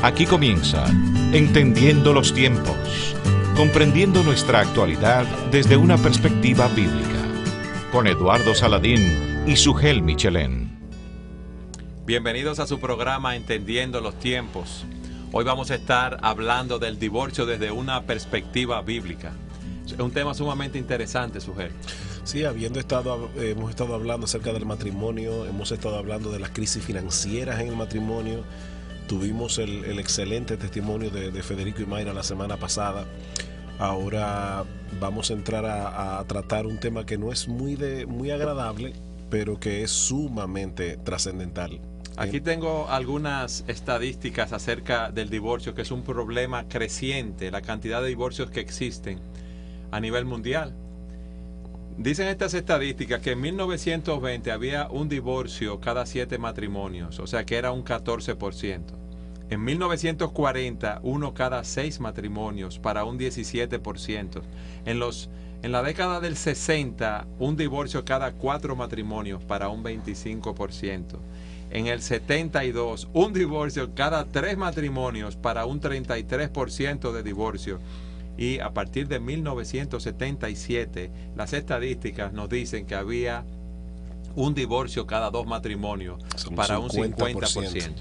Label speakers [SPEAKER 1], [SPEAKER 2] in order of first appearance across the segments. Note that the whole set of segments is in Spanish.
[SPEAKER 1] Aquí comienza Entendiendo los Tiempos, comprendiendo nuestra actualidad desde una perspectiva bíblica, con Eduardo Saladín y Sugel Michelén.
[SPEAKER 2] Bienvenidos a su programa Entendiendo los Tiempos. Hoy vamos a estar hablando del divorcio desde una perspectiva bíblica. Es un tema sumamente interesante, Sugel.
[SPEAKER 3] Sí, hemos estado hablando acerca del matrimonio, hemos estado hablando de las crisis financieras en el matrimonio. Tuvimos el excelente testimonio de Federico y Mayra la semana pasada. Ahora vamos a entrar a tratar un tema que no es muy agradable, pero que es sumamente trascendental.
[SPEAKER 2] Aquí tengo algunas estadísticas acerca del divorcio, que es un problema creciente, la cantidad de divorcios que existen a nivel mundial. Dicen estas estadísticas que en 1920 había un divorcio cada 7 matrimonios, o sea que era un 14%. En 1940, uno cada 6 matrimonios, para un 17%. En la década del 60, un divorcio cada 4 matrimonios, para un 25%. En el 72, un divorcio cada 3 matrimonios, para un 33% de divorcio. Y a partir de 1977, las estadísticas nos dicen que había un divorcio cada 2 matrimonios, para un 50%.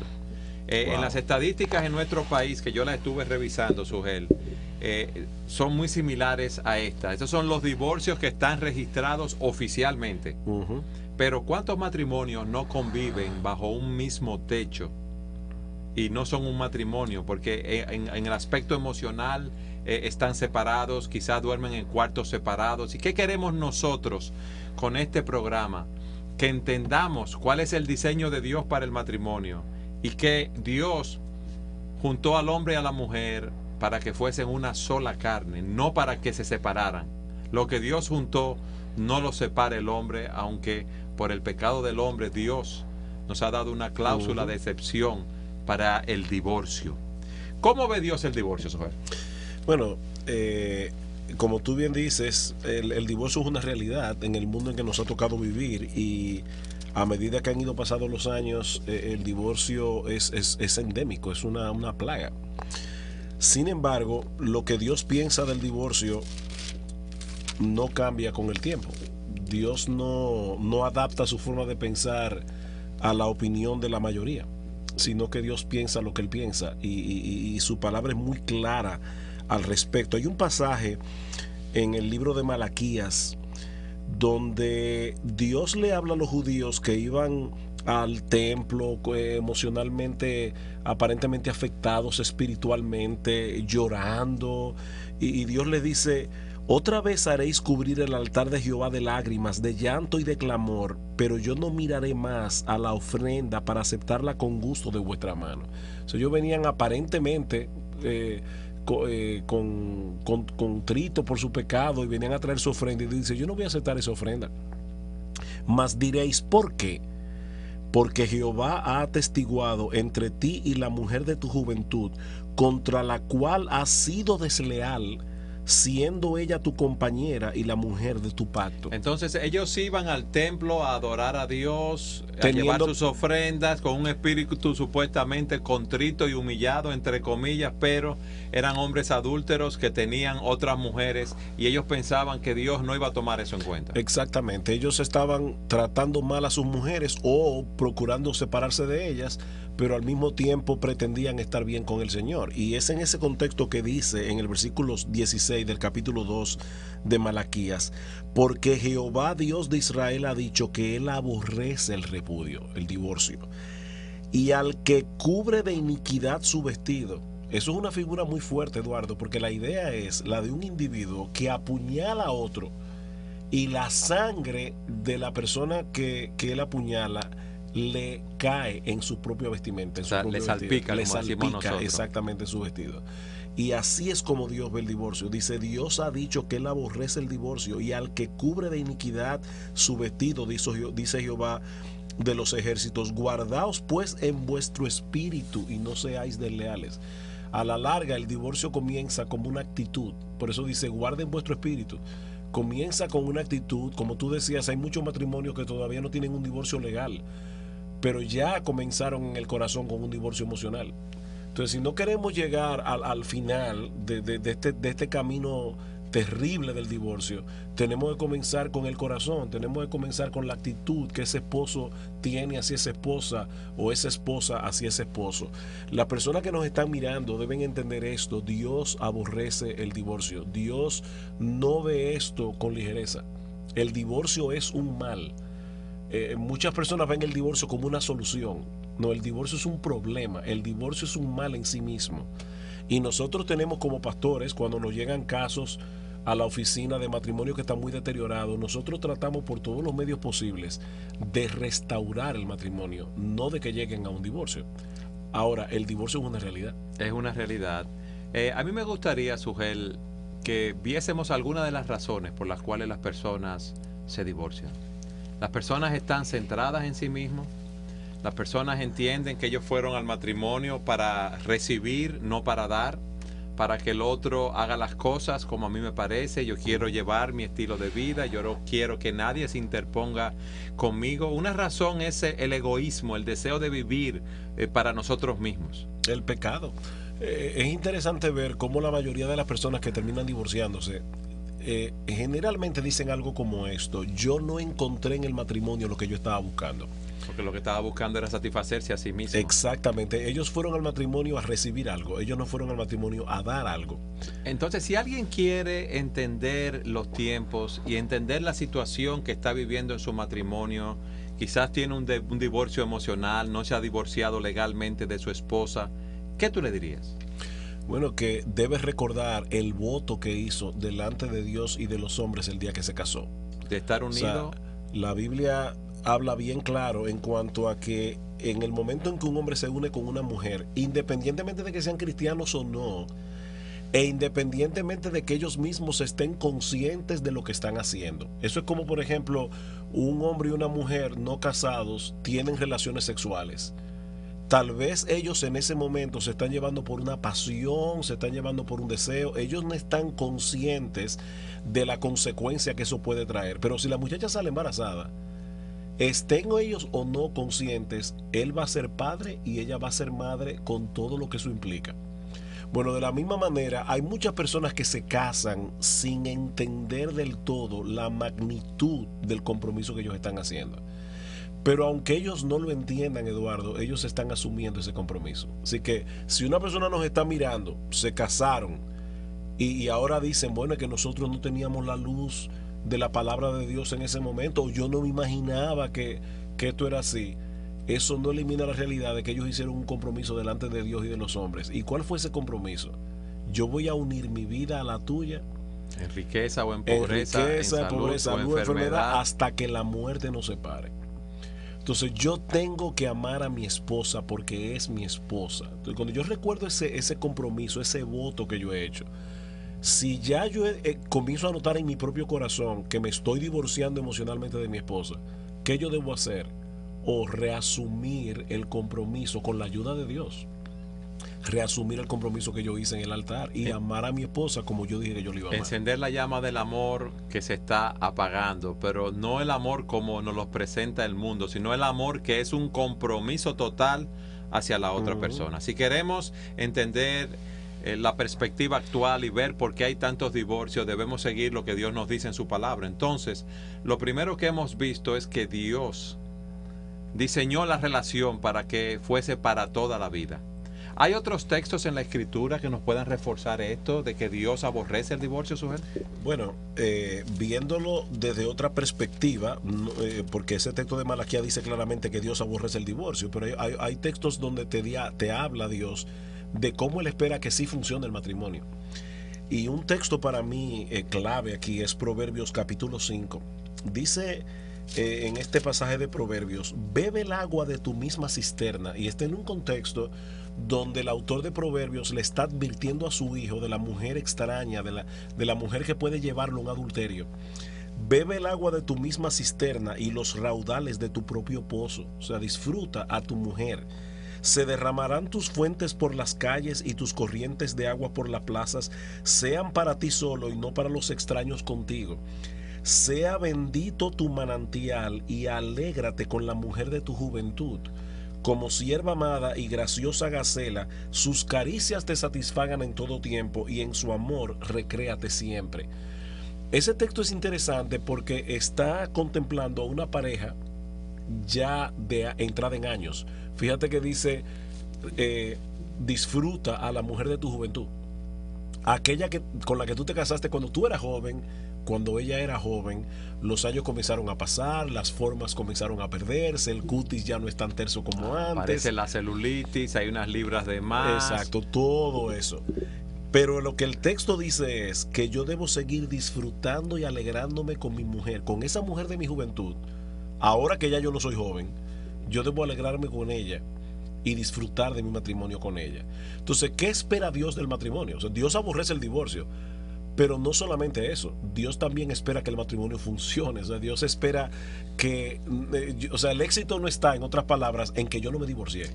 [SPEAKER 2] En las estadísticas en nuestro país, que yo las estuve revisando, Sugel, son muy similares a estas. Estos son los divorcios que están registrados oficialmente. Pero ¿cuántos matrimonios no conviven bajo un mismo techo y no son un matrimonio? Porque en el aspecto emocional están separados, quizás duermen en cuartos separados. ¿Y qué queremos nosotros con este programa? Que entendamos cuál es el diseño de Dios para el matrimonio y que Dios juntó al hombre y a la mujer para que fuesen una sola carne, no para que se separaran. Lo que Dios juntó no lo separa el hombre, aunque por el pecado del hombre Dios nos ha dado una cláusula de excepción para el divorcio. ¿Cómo ve Dios el divorcio, Sofía?
[SPEAKER 3] Bueno, como tú bien dices, el divorcio es una realidad en el mundo en que nos ha tocado vivir, y a medida que han ido pasando los años, el divorcio es endémico, es una plaga. Sin embargo, lo que Dios piensa del divorcio no cambia con el tiempo. Dios no adapta su forma de pensar a la opinión de la mayoría, sino que Dios piensa lo que Él piensa, y su palabra es muy clara al respecto. Hay un pasaje en el libro de Malaquías donde Dios le habla a los judíos que iban al templo emocionalmente, aparentemente afectados espiritualmente, llorando, y Dios le dice: otra vez haréis cubrir el altar de Jehová de lágrimas, de llanto y de clamor, pero yo no miraré más a la ofrenda para aceptarla con gusto de vuestra mano. O sea, ellos venían aparentemente contrito por su pecado y venían a traer su ofrenda, y dice: yo no voy a aceptar esa ofrenda. Mas diréis: ¿por qué? Porque Jehová ha atestiguado entre ti y la mujer de tu juventud, contra la cual has sido desleal, siendo ella tu compañera y la mujer de tu pacto.
[SPEAKER 2] Entonces ellos iban al templo a adorar a Dios, a llevar sus ofrendas con un espíritu supuestamente contrito y humillado, entre comillas, pero eran hombres adúlteros que tenían otras mujeres, y ellos pensaban que Dios no iba a tomar eso en cuenta.
[SPEAKER 3] Exactamente, ellos estaban tratando mal a sus mujeres o procurando separarse de ellas, pero al mismo tiempo pretendían estar bien con el Señor. Y es en ese contexto que dice en el versículo 16 del capítulo 2 de Malaquías: porque Jehová Dios de Israel ha dicho que Él aborrece el repudio, el divorcio, y al que cubre de iniquidad su vestido. Eso es una figura muy fuerte, Eduardo, porque la idea es la de un individuo que apuñala a otro, y la sangre de la persona que él apuñala le cae en su propia vestimenta,
[SPEAKER 2] le salpica
[SPEAKER 3] exactamente su vestido. Y así es como Dios ve el divorcio. Dice: Dios ha dicho que Él aborrece el divorcio, y al que cubre de iniquidad su vestido, dice Jehová de los ejércitos: guardaos pues en vuestro espíritu y no seáis desleales. A la larga, el divorcio comienza como una actitud. Por eso dice: guarden vuestro espíritu. Comienza con una actitud. Como tú decías, hay muchos matrimonios que todavía no tienen un divorcio legal, pero ya comenzaron en el corazón con un divorcio emocional. Entonces, si no queremos llegar al final de este camino terrible del divorcio, tenemos que comenzar con el corazón, tenemos que comenzar con la actitud que ese esposo tiene hacia esa esposa o esa esposa hacia ese esposo. Las personas que nos están mirando deben entender esto: Dios aborrece el divorcio, Dios no ve esto con ligereza. El divorcio es un mal. Muchas personas ven el divorcio como una solución. No, el divorcio es un problema, el divorcio es un mal en sí mismo. Y nosotros tenemos como pastores, cuando nos llegan casos a la oficina de matrimonio que está muy deteriorado, nosotros tratamos por todos los medios posibles de restaurar el matrimonio, no de que lleguen a un divorcio. Ahora, el divorcio es una realidad.
[SPEAKER 2] Es una realidad. A mí me gustaría, Sugel, que viésemos algunas de las razones por las cuales las personas se divorcian. Las personas están centradas en sí mismos. Las personas entienden que ellos fueron al matrimonio para recibir, no para dar, para que el otro haga las cosas como a mí me parece. Yo quiero llevar mi estilo de vida, yo no quiero que nadie se interponga conmigo. Una razón es el egoísmo, el deseo de vivir para nosotros mismos.
[SPEAKER 3] El pecado. Es interesante ver cómo la mayoría de las personas que terminan divorciándose generalmente dicen algo como esto: yo no encontré en el matrimonio lo que yo estaba buscando.
[SPEAKER 2] Porque lo que estaba buscando era satisfacerse a sí mismo.
[SPEAKER 3] Exactamente. Ellos fueron al matrimonio a recibir algo. Ellos no fueron al matrimonio a dar algo.
[SPEAKER 2] Entonces, si alguien quiere entender los tiempos y entender la situación que está viviendo en su matrimonio, quizás tiene un divorcio emocional, no se ha divorciado legalmente de su esposa, ¿qué tú le dirías?
[SPEAKER 3] Bueno, que debe recordar el voto que hizo delante de Dios y de los hombres el día que se casó.
[SPEAKER 2] De estar unido.
[SPEAKER 3] O sea, la Biblia habla bien claro en cuanto a que en el momento en que un hombre se une con una mujer, independientemente de que sean cristianos o no, e independientemente de que ellos mismos estén conscientes de lo que están haciendo. Eso es como, por ejemplo, un hombre y una mujer no casados tienen relaciones sexuales. Tal vez ellos en ese momento se están llevando por una pasión, se están llevando por un deseo. Ellos no están conscientes de la consecuencia que eso puede traer. Pero si la muchacha sale embarazada, estén ellos o no conscientes, él va a ser padre y ella va a ser madre con todo lo que eso implica. Bueno, de la misma manera, hay muchas personas que se casan sin entender del todo la magnitud del compromiso que ellos están haciendo. Pero aunque ellos no lo entiendan, Eduardo, ellos están asumiendo ese compromiso. Así que si una persona nos está mirando, se casaron y ahora dicen, bueno, es que nosotros no teníamos la luz de la palabra de Dios en ese momento, o yo no me imaginaba que esto era así. Eso no elimina la realidad de que ellos hicieron un compromiso delante de Dios y de los hombres. ¿Y cuál fue ese compromiso? Yo voy a unir mi vida a la tuya.
[SPEAKER 2] En riqueza o en pobreza, en salud o enfermedad,
[SPEAKER 3] hasta que la muerte nos separe. Entonces yo tengo que amar a mi esposa porque es mi esposa. Entonces, cuando yo recuerdo ese compromiso, ese voto que yo he hecho, si ya yo comienzo a notar en mi propio corazón que me estoy divorciando emocionalmente de mi esposa, ¿qué yo debo hacer? O reasumir el compromiso con la ayuda de Dios. Reasumir el compromiso que yo hice en el altar y amar a mi esposa como yo dije que yo le iba a amar.
[SPEAKER 2] Encender la llama del amor que se está apagando, pero no el amor como nos lo presenta el mundo, sino el amor que es un compromiso total hacia la otra persona. Si queremos entender la perspectiva actual y ver por qué hay tantos divorcios, debemos seguir lo que Dios nos dice en su palabra. Entonces, lo primero que hemos visto es que Dios diseñó la relación para que fuese para toda la vida. ¿Hay otros textos en la Escritura que nos puedan reforzar esto de que Dios aborrece el divorcio, Sugel?
[SPEAKER 3] Bueno, viéndolo desde otra perspectiva, porque ese texto de Malaquía dice claramente que Dios aborrece el divorcio, pero hay textos donde te habla Dios de cómo Él espera que sí funcione el matrimonio. Y un texto para mí clave aquí es Proverbios capítulo 5. Dice en este pasaje de Proverbios: bebe el agua de tu misma cisterna. Y está en un contexto donde el autor de Proverbios le está advirtiendo a su hijo de la mujer extraña, de la mujer que puede llevarlo a un adulterio. Bebe el agua de tu misma cisterna y los raudales de tu propio pozo. O sea, disfruta a tu mujer. Se derramarán tus fuentes por las calles y tus corrientes de agua por las plazas. Sean para ti solo y no para los extraños contigo. Sea bendito tu manantial y alégrate con la mujer de tu juventud. Como sierva amada y graciosa gacela, sus caricias te satisfagan en todo tiempo y en su amor recréate siempre. Ese texto es interesante porque está contemplando a una pareja ya de entrada en años. Fíjate que dice, disfruta a la mujer de tu juventud. Aquella con la que tú te casaste cuando tú eras joven, cuando ella era joven, los años comenzaron a pasar, las formas comenzaron a perderse, el cutis ya no es tan terso como antes.
[SPEAKER 2] Aparece la celulitis, hay unas libras de más.
[SPEAKER 3] Exacto, todo eso. Pero lo que el texto dice es que yo debo seguir disfrutando y alegrándome con mi mujer, con esa mujer de mi juventud. Ahora que ya yo no soy joven, yo debo alegrarme con ella y disfrutar de mi matrimonio con ella. Entonces, ¿qué espera Dios del matrimonio? O sea, Dios aborrece el divorcio, pero no solamente eso, Dios también espera que el matrimonio funcione. O sea, Dios espera que, o sea, el éxito no está, en otras palabras, en que yo no me divorcié.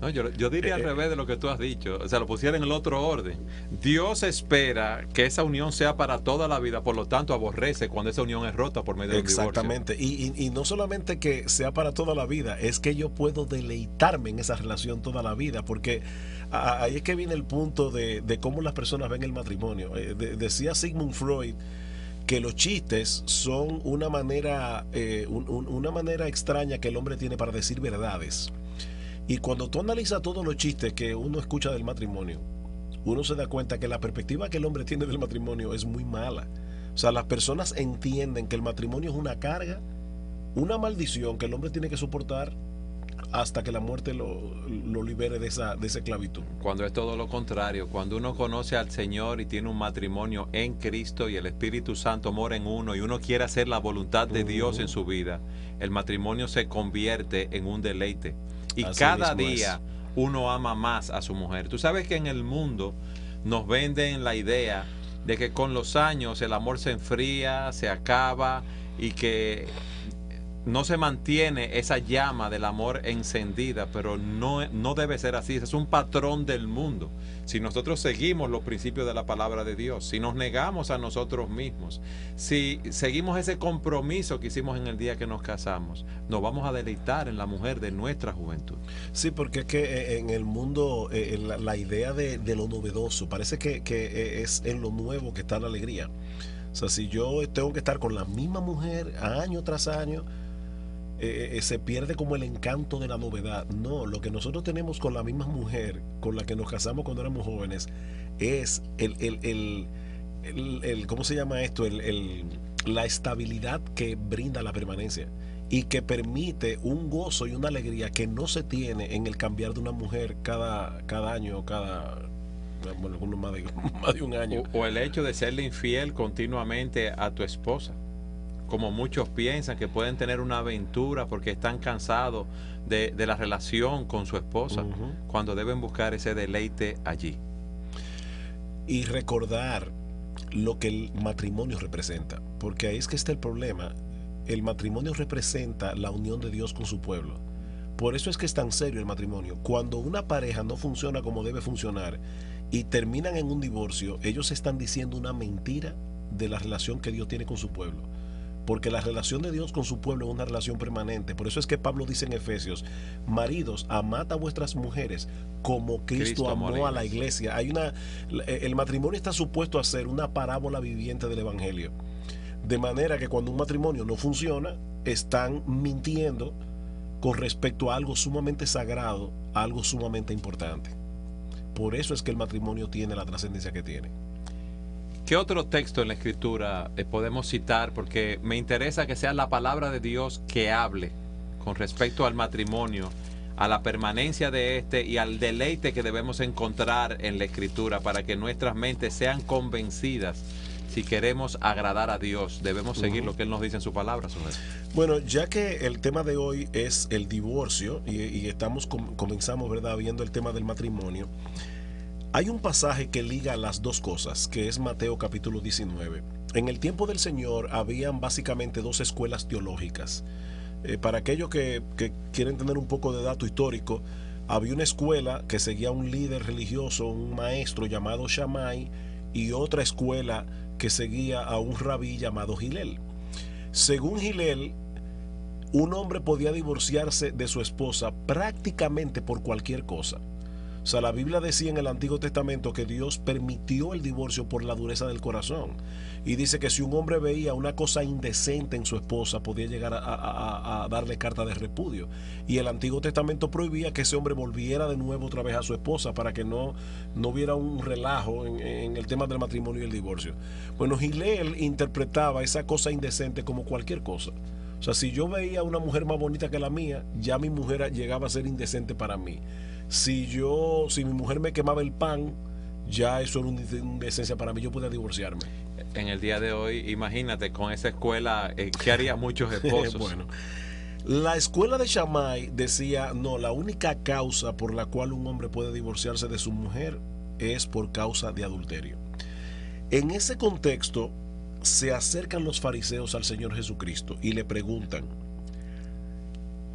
[SPEAKER 2] No, yo diría al revés de lo que tú has dicho. O sea, lo pusiera en el otro orden. Dios espera que esa unión sea para toda la vida, por lo tanto aborrece cuando esa unión es rota por medio de un divorcio.
[SPEAKER 3] Exactamente. Y no solamente que sea para toda la vida, es que yo puedo deleitarme en esa relación toda la vida, porque ahí es que viene el punto de cómo las personas ven el matrimonio. Decía Sigmund Freud que los chistes son una manera extraña que el hombre tiene para decir verdades. Y cuando tú analizas todos los chistes que uno escucha del matrimonio, uno se da cuenta que la perspectiva que el hombre tiene del matrimonio es muy mala. O sea, las personas entienden que el matrimonio es una carga, una maldición que el hombre tiene que soportar hasta que la muerte lo libere de esa esclavitud.
[SPEAKER 2] Cuando es todo lo contrario, cuando uno conoce al Señor y tiene un matrimonio en Cristo y el Espíritu Santo mora en uno y uno quiere hacer la voluntad de Dios en su vida, el matrimonio se convierte en un deleite. Y así cada día uno ama más a su mujer. Tú sabes que en el mundo nos venden la idea de que con los años el amor se enfría, se acaba y que no se mantiene esa llama del amor encendida, pero no debe ser así. Es un patrón del mundo. Si nosotros seguimos los principios de la palabra de Dios, si nos negamos a nosotros mismos, si seguimos ese compromiso que hicimos en el día que nos casamos, nos vamos a deleitar en la mujer de nuestra juventud.
[SPEAKER 3] Sí, porque es que en el mundo la idea de lo novedoso parece que es en lo nuevo que está la alegría. O sea, si yo tengo que estar con la misma mujer año tras año, se pierde como el encanto de la novedad. No, lo que nosotros tenemos con la misma mujer con la que nos casamos cuando éramos jóvenes es ¿cómo se llama esto? La estabilidad que brinda la permanencia y que permite un gozo y una alegría que no se tiene en el cambiar de una mujer cada año, bueno, más de un año.
[SPEAKER 2] O el hecho de serle infiel continuamente a tu esposa. Como muchos piensan que pueden tener una aventura porque están cansados de la relación con su esposa, cuando deben buscar ese deleite allí.
[SPEAKER 3] Y recordar lo que el matrimonio representa, porque ahí es que está el problema. El matrimonio representa la unión de Dios con su pueblo. Por eso es que es tan serio el matrimonio. Cuando una pareja no funciona como debe funcionar y terminan en un divorcio, ellos están diciendo una mentira de la relación que Dios tiene con su pueblo. Porque la relación de Dios con su pueblo es una relación permanente. Por eso es que Pablo dice en Efesios: maridos, amad a vuestras mujeres como Cristo amó a la iglesia. El matrimonio está supuesto a ser una parábola viviente del evangelio. De manera que cuando un matrimonio no funciona, están mintiendo con respecto a algo sumamente sagrado, a algo sumamente importante. Por eso es que el matrimonio tiene la trascendencia que tiene.
[SPEAKER 2] ¿Qué otro texto en la Escritura podemos citar? Porque me interesa que sea la palabra de Dios que hable con respecto al matrimonio, a la permanencia de este y al deleite que debemos encontrar en la Escritura para que nuestras mentes sean convencidas. Si queremos agradar a Dios, debemos seguir lo que Él nos dice en su palabra.
[SPEAKER 3] Bueno, ya que el tema de hoy es el divorcio y comenzamos, ¿verdad?, viendo el tema del matrimonio. Hay un pasaje que liga las dos cosas, que es Mateo capítulo 19. En el tiempo del Señor habían básicamente dos escuelas teológicas. Para aquellos que quieren tener un poco de dato histórico, había una escuela que seguía a un líder religioso, un maestro llamado Shammai, y otra escuela que seguía a un rabí llamado Hillel. Según Hillel, un hombre podía divorciarse de su esposa prácticamente por cualquier cosa. O sea, la Biblia decía en el Antiguo Testamento que Dios permitió el divorcio por la dureza del corazón. Y dice que si un hombre veía una cosa indecente en su esposa, podía llegar a darle carta de repudio. Y el Antiguo Testamento prohibía que ese hombre volviera de nuevo otra vez a su esposa para que no hubiera un relajo en el tema del matrimonio y el divorcio. Bueno, Hillel interpretaba esa cosa indecente como cualquier cosa. O sea, si yo veía una mujer más bonita que la mía, ya mi mujer llegaba a ser indecente para mí. Si mi mujer me quemaba el pan, ya eso era una indecencia para mí, yo podía divorciarme.
[SPEAKER 2] En el día de hoy, imagínate, con esa escuela, ¿qué harían muchos esposos?
[SPEAKER 3] Bueno, la escuela de Shammai decía, no, la única causa por la cual un hombre puede divorciarse de su mujer es por causa de adulterio. En ese contexto, se acercan los fariseos al Señor Jesucristo y le preguntan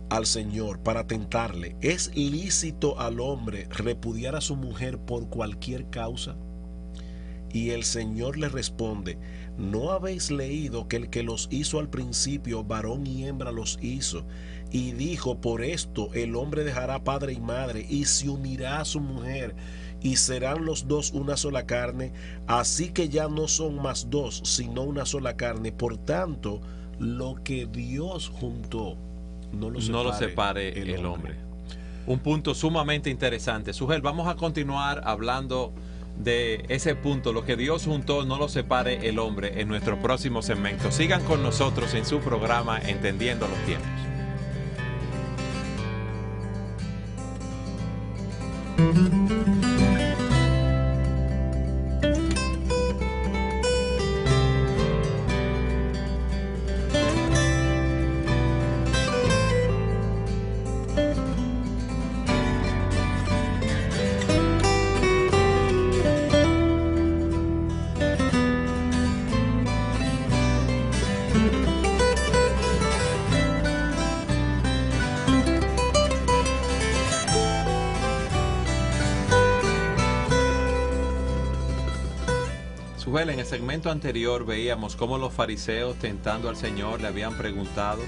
[SPEAKER 3] al Señor para tentarle, ¿es lícito al hombre repudiar a su mujer por cualquier causa? Y el Señor le responde, ¿no habéis leído que el que los hizo al principio, varón y hembra los hizo? Y dijo, por esto el hombre dejará padre y madre y se unirá a su mujer, y serán los dos una sola carne, así que ya no son más dos, sino una sola carne. Por tanto, lo que Dios juntó, no lo separe
[SPEAKER 2] el hombre. Un punto sumamente interesante. Sugel, vamos a continuar hablando de ese punto, lo que Dios juntó, no lo separe el hombre, en nuestro próximo segmento. Sigan con nosotros en su programa Entendiendo los Tiempos. En el segmento anterior veíamos cómo los fariseos, tentando al Señor, le habían preguntado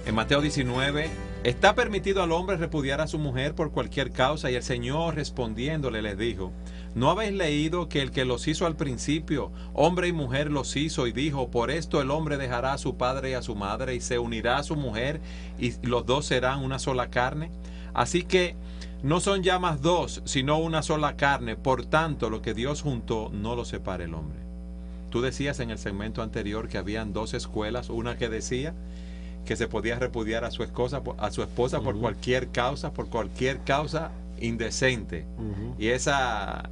[SPEAKER 2] en Mateo 19, ¿está permitido al hombre repudiar a su mujer por cualquier causa? Y el Señor respondiéndole les dijo, ¿no habéis leído que el que los hizo al principio, hombre y mujer los hizo? Y dijo, por esto el hombre dejará a su padre y a su madre y se unirá a su mujer y los dos serán una sola carne. Así que no son ya más dos, sino una sola carne. Por tanto, lo que Dios juntó, no lo separe el hombre. Tú decías en el segmento anterior que habían dos escuelas. Una que decía que se podía repudiar a su esposa por cualquier causa indecente. Y esa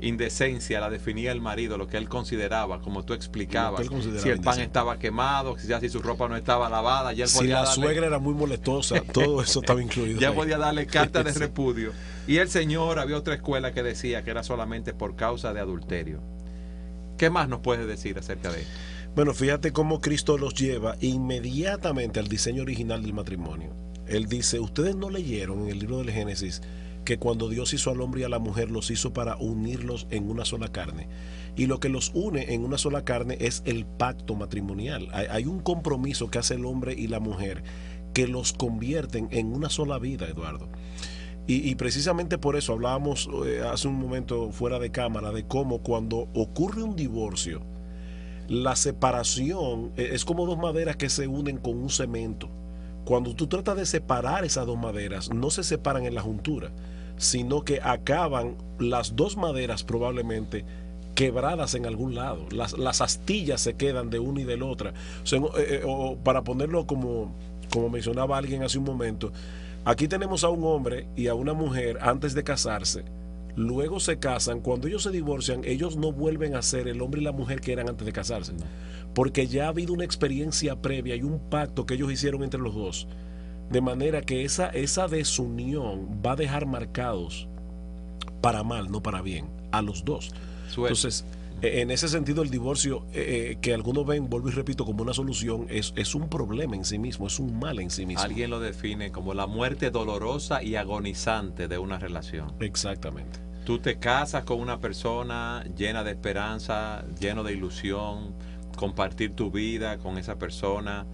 [SPEAKER 2] indecencia la definía el marido, lo que él consideraba, como tú explicabas, si el pan estaba quemado, si su ropa no estaba lavada, ya él
[SPEAKER 3] si la suegra era muy molestosa, todo eso estaba incluido
[SPEAKER 2] ya
[SPEAKER 3] ahí.
[SPEAKER 2] Podía darle carta de repudio. Y el Señor, había otra escuela que decía que era solamente por causa de adulterio. ¿Qué más nos puedes decir acerca de esto?
[SPEAKER 3] Bueno, fíjate cómo Cristo los lleva inmediatamente al diseño original del matrimonio. Él dice, ustedes no leyeron en el libro del Génesis que cuando Dios hizo al hombre y a la mujer los hizo para unirlos en una sola carne, y lo que los une en una sola carne es el pacto matrimonial. Hay un compromiso que hace el hombre y la mujer que los convierten en una sola vida, Eduardo, y precisamente por eso hablábamos hace un momento fuera de cámara de cómo cuando ocurre un divorcio, la separación es como dos maderas que se unen con un cemento. Cuando tú tratas de separar esas dos maderas, no se separan en la juntura, sino que acaban las dos maderas probablemente quebradas en algún lado. Las astillas se quedan de una y de la otra. O sea, para ponerlo como mencionaba alguien hace un momento, aquí tenemos a un hombre y a una mujer antes de casarse. Luego se casan. Cuando ellos se divorcian, ellos no vuelven a ser el hombre y la mujer que eran antes de casarse, porque ya ha habido una experiencia previa y un pacto que ellos hicieron entre los dos, de manera que esa desunión va a dejar marcados para mal, no para bien, a los dos. Entonces, en ese sentido, el divorcio, que algunos ven, vuelvo y repito, como una solución, es un problema en sí mismo, es un mal en sí mismo.
[SPEAKER 2] Alguien lo define como la muerte dolorosa y agonizante de una relación.
[SPEAKER 3] Exactamente.
[SPEAKER 2] Tú te casas con una persona llena de esperanza, lleno de ilusión, compartir tu vida con esa persona,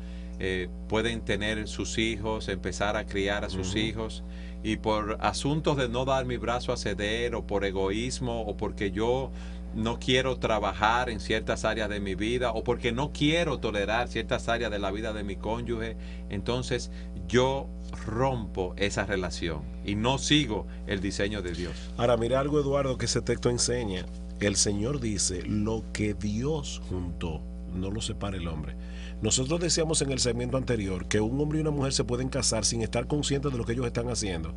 [SPEAKER 2] pueden tener sus hijos, empezar a criar a sus hijos, y por asuntos de no dar mi brazo a ceder, o por egoísmo, o porque yo no quiero trabajar en ciertas áreas de mi vida, o porque no quiero tolerar ciertas áreas de la vida de mi cónyuge, entonces yo rompo esa relación y no sigo el diseño de Dios.
[SPEAKER 3] Ahora, mira algo, Eduardo, que ese texto enseña. El Señor dice, lo que Dios juntó, no lo separa el hombre. Nosotros decíamos en el segmento anterior que un hombre y una mujer se pueden casar sin estar conscientes de lo que ellos están haciendo.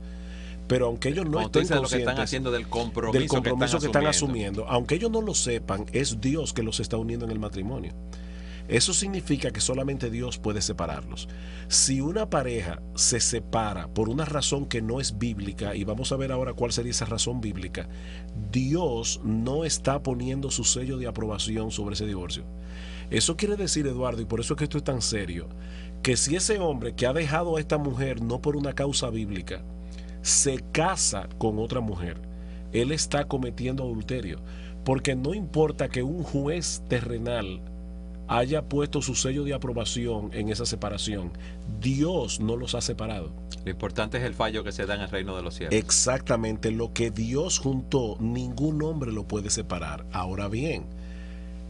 [SPEAKER 3] Pero aunque ellos no estén conscientes
[SPEAKER 2] lo que están haciendo del compromiso
[SPEAKER 3] que están asumiendo, aunque ellos no lo sepan, es Dios que los está uniendo en el matrimonio. Eso significa que solamente Dios puede separarlos. Si una pareja se separa por una razón que no es bíblica, y vamos a ver ahora cuál sería esa razón bíblica, Dios no está poniendo su sello de aprobación sobre ese divorcio. Eso quiere decir, Eduardo, y por eso es que esto es tan serio, que si ese hombre que ha dejado a esta mujer no por una causa bíblica, se casa con otra mujer, él está cometiendo adulterio, porque no importa que un juez terrenal haya puesto su sello de aprobación en esa separación, Dios no los ha separado.
[SPEAKER 2] Lo importante es el fallo que se da en el reino de los cielos.
[SPEAKER 3] Exactamente, lo que Dios juntó, ningún hombre lo puede separar. Ahora bien,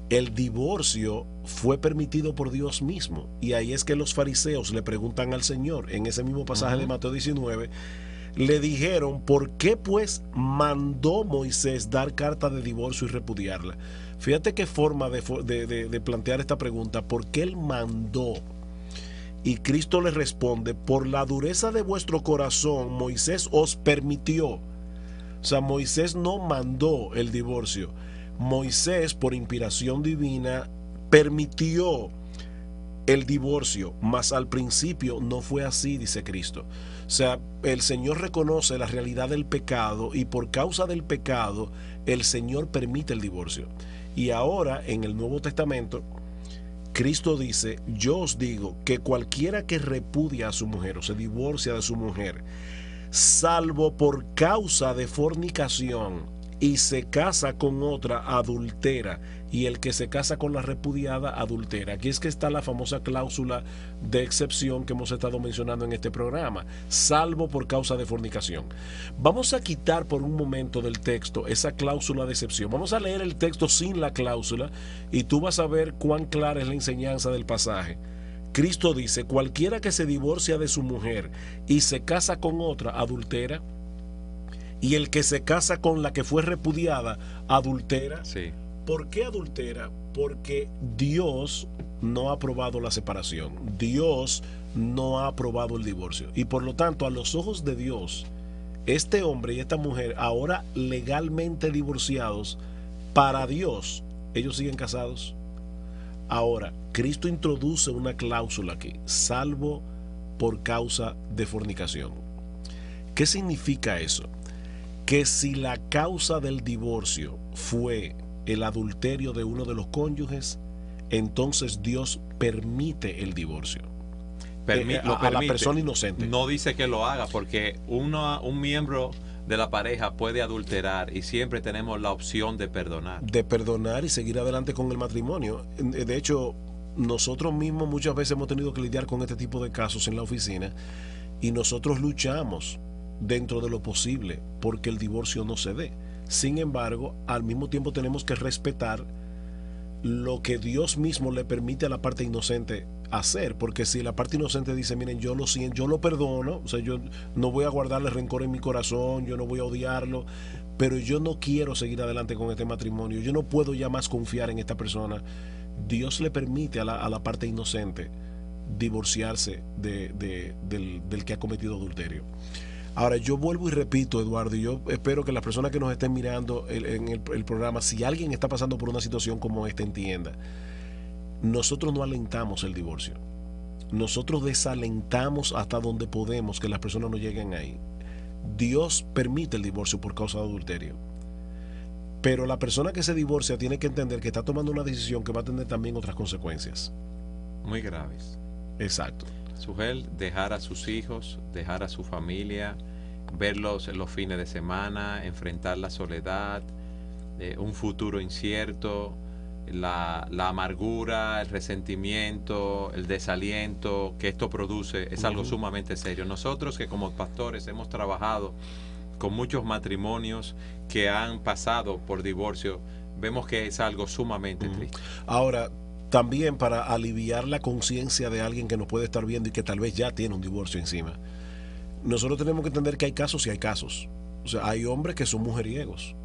[SPEAKER 3] el divorcio fue permitido por Dios mismo, y ahí es que los fariseos le preguntan al Señor, en ese mismo pasaje de Mateo 19, le dijeron, ¿por qué pues mandó Moisés dar carta de divorcio y repudiarla? Fíjate qué forma de plantear esta pregunta, ¿por qué él mandó? Y Cristo le responde, por la dureza de vuestro corazón Moisés os permitió. O sea, Moisés no mandó el divorcio. Moisés, por inspiración divina, permitió el divorcio, mas al principio no fue así, dice Cristo. O sea, el Señor reconoce la realidad del pecado, y por causa del pecado el Señor permite el divorcio. Y ahora en el Nuevo Testamento Cristo dice, yo os digo que cualquiera que repudia a su mujer o se divorcia de su mujer, salvo por causa de fornicación, y se casa con otra, adultera, y el que se casa con la repudiada, adultera. Aquí es que está la famosa cláusula de excepción que hemos estado mencionando en este programa, salvo por causa de fornicación. Vamos a quitar por un momento del texto esa cláusula de excepción. Vamos a leer el texto sin la cláusula y tú vas a ver cuán clara es la enseñanza del pasaje. Cristo dice, cualquiera que se divorcia de su mujer y se casa con otra, adultera, y el que se casa con la que fue repudiada, adultera.
[SPEAKER 2] Sí.
[SPEAKER 3] ¿Por qué adultera? Porque Dios no ha aprobado la separación. Dios no ha aprobado el divorcio. Y por lo tanto, a los ojos de Dios, este hombre y esta mujer, ahora legalmente divorciados, para Dios, ellos siguen casados. Ahora, Cristo introduce una cláusula aquí, salvo por causa de fornicación. ¿Qué significa eso? Que si la causa del divorcio fue el adulterio de uno de los cónyuges, entonces Dios permite el divorcio. A la persona inocente.
[SPEAKER 2] No dice que lo haga, porque un miembro de la pareja puede adulterar y siempre tenemos la opción de perdonar.
[SPEAKER 3] De perdonar y seguir adelante con el matrimonio. De hecho, nosotros mismos muchas veces hemos tenido que lidiar con este tipo de casos en la oficina, y nosotros luchamos dentro de lo posible porque el divorcio no se dé. Sin embargo, al mismo tiempo tenemos que respetar lo que Dios mismo le permite a la parte inocente hacer, porque si la parte inocente dice, miren, yo lo siento, yo lo perdono, o sea, yo no voy a guardarle rencor en mi corazón, yo no voy a odiarlo, pero yo no quiero seguir adelante con este matrimonio, yo no puedo ya más confiar en esta persona, Dios le permite a la parte inocente divorciarse del que ha cometido adulterio. Ahora, yo vuelvo y repito, Eduardo, y yo espero que las personas que nos estén mirando en el programa, si alguien está pasando por una situación como esta, entienda, nosotros no alentamos el divorcio. Nosotros desalentamos hasta donde podemos que las personas no lleguen ahí. Dios permite el divorcio por causa de adulterio. Pero la persona que se divorcia tiene que entender que está tomando una decisión que va a tener también otras consecuencias.
[SPEAKER 2] Muy graves.
[SPEAKER 3] Exacto.
[SPEAKER 2] Sugel, dejar a sus hijos, dejar a su familia, verlos en los fines de semana, enfrentar la soledad, un futuro incierto, la amargura, el resentimiento, el desaliento que esto produce es algo sumamente serio. Nosotros que como pastores hemos trabajado con muchos matrimonios que han pasado por divorcio, vemos que es algo sumamente triste.
[SPEAKER 3] Ahora, también para aliviar la conciencia de alguien que nos puede estar viendo y que tal vez ya tiene un divorcio encima, nosotros tenemos que entender que hay casos y hay casos. O sea, hay hombres que son mujeriegos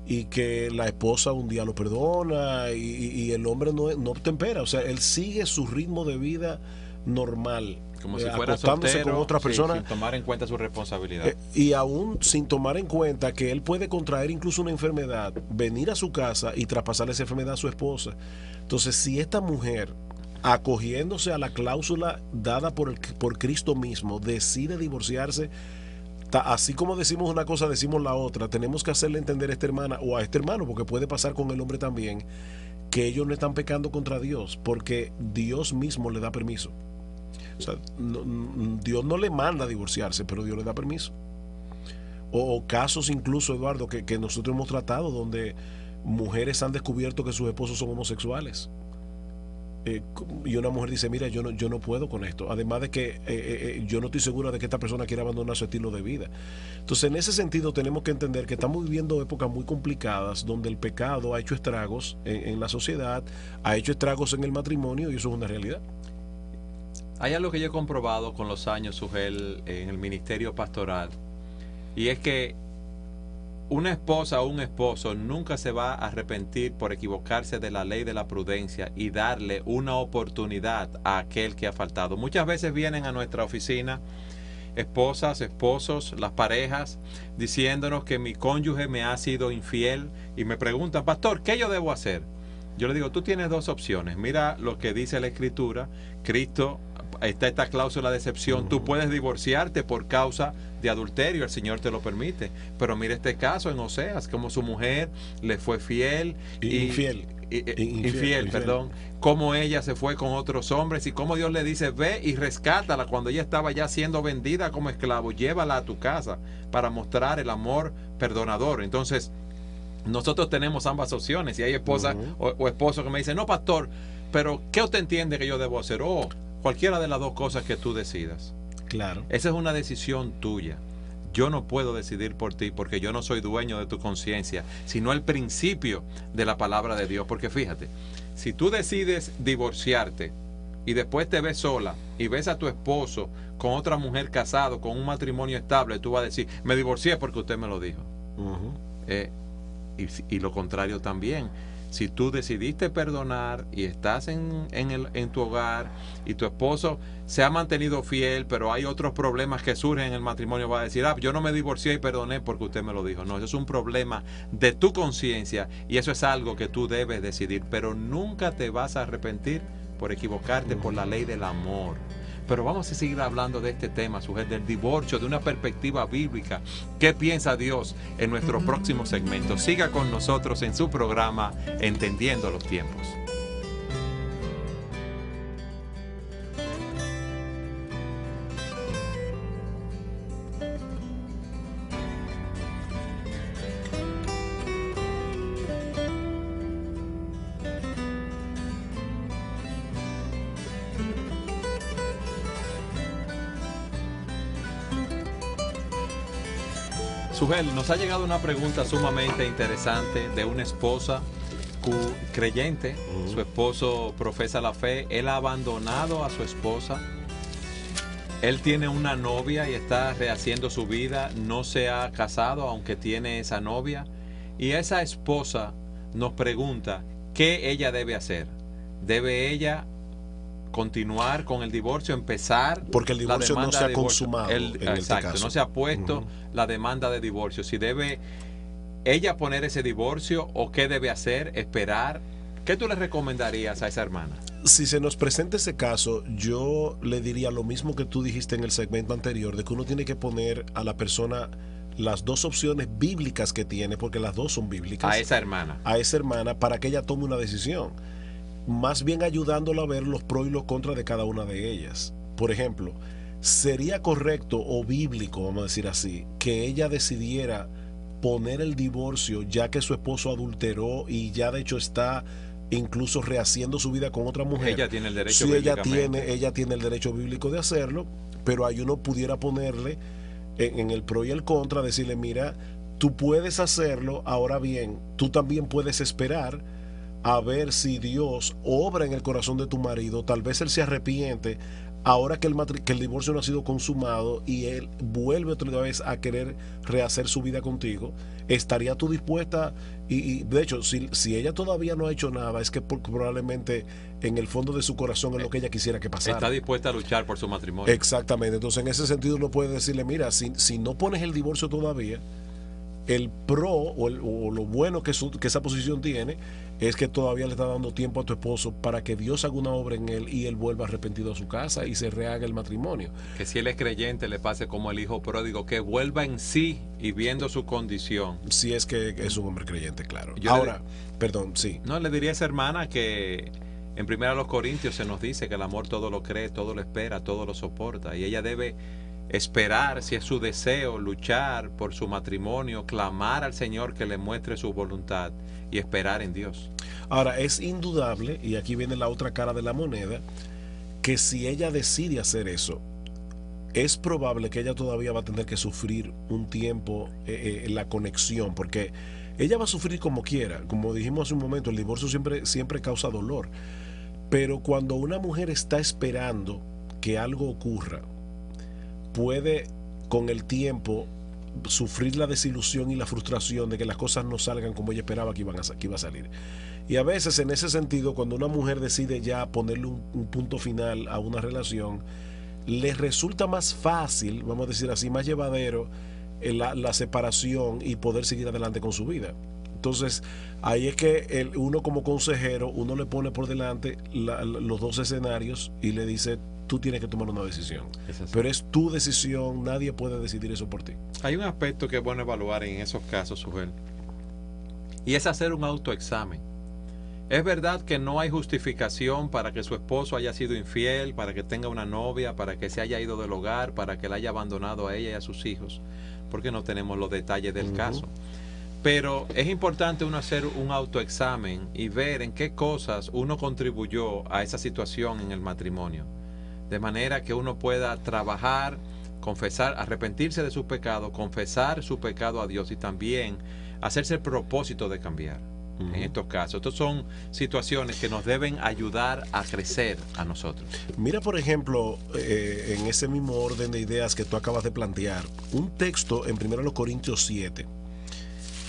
[SPEAKER 3] y que la esposa un día lo perdona y el hombre no tempera. O sea, él sigue su ritmo de vida normal,
[SPEAKER 2] como si fuera
[SPEAKER 3] acostándose
[SPEAKER 2] soltero,
[SPEAKER 3] con otras personas,
[SPEAKER 2] sin tomar en cuenta su responsabilidad.
[SPEAKER 3] Y aún sin tomar en cuenta que él puede contraer incluso una enfermedad, venir a su casa y traspasarle esa enfermedad a su esposa. Entonces, si esta mujer, acogiéndose a la cláusula dada por Cristo mismo, decide divorciarse, así como decimos una cosa, decimos la otra. Tenemos que hacerle entender a esta hermana o a este hermano, porque puede pasar con el hombre también, que ellos no están pecando contra Dios, porque Dios mismo le da permiso. O sea, Dios no le manda a divorciarse, pero Dios le da permiso. O casos incluso, Eduardo, que nosotros hemos tratado, donde mujeres han descubierto que sus esposos son homosexuales. Y una mujer dice, mira, yo no puedo con esto. Además de que yo no estoy segura de que esta persona quiera abandonar su estilo de vida. Entonces, en ese sentido, tenemos que entender que estamos viviendo épocas muy complicadas, donde el pecado ha hecho estragos en la sociedad, ha hecho estragos en el matrimonio, y eso es una realidad.
[SPEAKER 2] Hay algo que yo he comprobado con los años, Sugel, en el ministerio pastoral, y es que una esposa o un esposo nunca se va a arrepentir por equivocarse de la ley de la prudencia y darle una oportunidad a aquel que ha faltado. Muchas veces vienen a nuestra oficina esposas, esposos, las parejas, diciéndonos que mi cónyuge me ha sido infiel y me preguntan, pastor, ¿qué yo debo hacer? Yo le digo, tú tienes dos opciones. Mira lo que dice la Escritura. Cristo, está esta cláusula de excepción. Tú puedes divorciarte por causa de adulterio, el Señor te lo permite. Pero mira este caso en Oseas, como su mujer le fue fiel. Infiel, perdón. Cómo ella se fue con otros hombres y cómo Dios le dice, ve y rescátala cuando ella estaba ya siendo vendida como esclavo. Llévala a tu casa para mostrar el amor perdonador. Entonces, nosotros tenemos ambas opciones. Y hay esposas o esposos que me dicen, no, pastor, pero ¿qué usted entiende que yo debo hacer? O cualquiera de las dos cosas que tú decidas.
[SPEAKER 3] Claro.
[SPEAKER 2] Esa es una decisión tuya. Yo no puedo decidir por ti porque yo no soy dueño de tu conciencia, sino el principio de la palabra de Dios. Porque fíjate, si tú decides divorciarte y después te ves sola y ves a tu esposo con otra mujer casado, con un matrimonio estable, tú vas a decir, me divorcié porque usted me lo dijo. Y lo contrario también. Si tú decidiste perdonar y estás en tu hogar y tu esposo se ha mantenido fiel, pero hay otros problemas que surgen en el matrimonio, va a decir, yo no me divorcié y perdoné porque usted me lo dijo. No, eso es un problema de tu conciencia y eso es algo que tú debes decidir, pero nunca te vas a arrepentir por equivocarte por la ley del amor. Pero vamos a seguir hablando de este tema, sujeto del divorcio, de una perspectiva bíblica. ¿Qué piensa Dios en nuestro próximo segmento? Siga con nosotros en su programa Entendiendo los Tiempos. Sugel, nos ha llegado una pregunta sumamente interesante de una esposa creyente. Su esposo profesa la fe. Él ha abandonado a su esposa. Él tiene una novia y está rehaciendo su vida. No se ha casado, aunque tiene esa novia. Y esa esposa nos pregunta qué ella debe hacer. ¿Debe ella continuar con el divorcio, empezar?
[SPEAKER 3] Porque el divorcio no se ha consumado en este caso.
[SPEAKER 2] No se ha puesto la demanda de divorcio. Si debe ella poner ese divorcio o qué debe hacer, esperar. ¿Qué tú le recomendarías a esa hermana?
[SPEAKER 3] Si se nos presenta ese caso, yo le diría lo mismo que tú dijiste en el segmento anterior, de que uno tiene que poner a la persona las dos opciones bíblicas que tiene, porque las dos son bíblicas.
[SPEAKER 2] A esa hermana.
[SPEAKER 3] A esa hermana, para que ella tome una decisión. Más bien ayudándola a ver los pros y los contras de cada una de ellas. Por ejemplo, ¿sería correcto o bíblico, vamos a decir así, que ella decidiera poner el divorcio ya que su esposo adulteró y ya de hecho está incluso rehaciendo su vida con otra mujer.
[SPEAKER 2] Ella tiene el derecho
[SPEAKER 3] Sí,
[SPEAKER 2] bíblicamente.
[SPEAKER 3] ella tiene el derecho bíblico de hacerlo, pero ahí uno pudiera ponerle en el pro y el contra, decirle, mira, tú puedes hacerlo, ahora bien, tú también puedes esperar a ver si Dios obra en el corazón de tu marido, tal vez él se arrepiente ahora que el divorcio no ha sido consumado y él vuelve otra vez a querer rehacer su vida contigo. ¿Estaría tú dispuesta? Y de hecho, si ella todavía no ha hecho nada, es que probablemente en el fondo de su corazón es lo que ella quisiera que pasara.
[SPEAKER 2] Está dispuesta a luchar por su matrimonio.
[SPEAKER 3] Exactamente. Entonces, en ese sentido, uno puede decirle, mira, si no pones el divorcio todavía, el pro o lo bueno que esa posición tiene es que todavía le está dando tiempo a tu esposo para que Dios haga una obra en él y él vuelva arrepentido a su casa y se rehaga el matrimonio.
[SPEAKER 2] Que si él es creyente le pase como el hijo pródigo, que vuelva en sí y viendo su condición.
[SPEAKER 3] Si es que es un hombre creyente, claro.
[SPEAKER 2] Yo
[SPEAKER 3] Ahora, perdón, sí.
[SPEAKER 2] No, le diría a esa hermana que en 1 Corintios se nos dice que el amor todo lo cree, todo lo espera, todo lo soporta. Y ella debe esperar, si es su deseo, luchar por su matrimonio, clamar al Señor que le muestre su voluntad y esperar en Dios.
[SPEAKER 3] Ahora, es indudable, y aquí viene la otra cara de la moneda, que si ella decide hacer eso, es probable que ella todavía va a tener que sufrir un tiempo la conexión, porque ella va a sufrir como quiera. Como dijimos hace un momento, el divorcio siempre causa dolor. Pero cuando una mujer está esperando que algo ocurra, puede con el tiempo sufrir la desilusión y la frustración de que las cosas no salgan como ella esperaba que iba a salir. Y a veces en ese sentido, cuando una mujer decide ya ponerle un punto final a una relación, le resulta más fácil, vamos a decir así, más llevadero la separación y poder seguir adelante con su vida. Entonces, ahí es que uno como consejero, uno le pone por delante los dos escenarios y le dice, tú tienes que tomar una decisión. Pero es tu decisión, nadie puede decidir eso por ti.
[SPEAKER 2] Hay un aspecto que es bueno evaluar en esos casos, Sujel, y es hacer un autoexamen. Es verdad que no hay justificación para que su esposo haya sido infiel, para que tenga una novia, para que se haya ido del hogar, para que la haya abandonado a ella y a sus hijos, porque no tenemos los detalles del caso. Pero es importante uno hacer un autoexamen y ver en qué cosas uno contribuyó a esa situación en el matrimonio. De manera que uno pueda trabajar, confesar, arrepentirse de su pecado, confesar su pecado a Dios y también hacerse el propósito de cambiar. En estos casos, estas son situaciones que nos deben ayudar a crecer a nosotros.
[SPEAKER 3] Mira, por ejemplo, en ese mismo orden de ideas que tú acabas de plantear, un texto en 1 Corintios 7,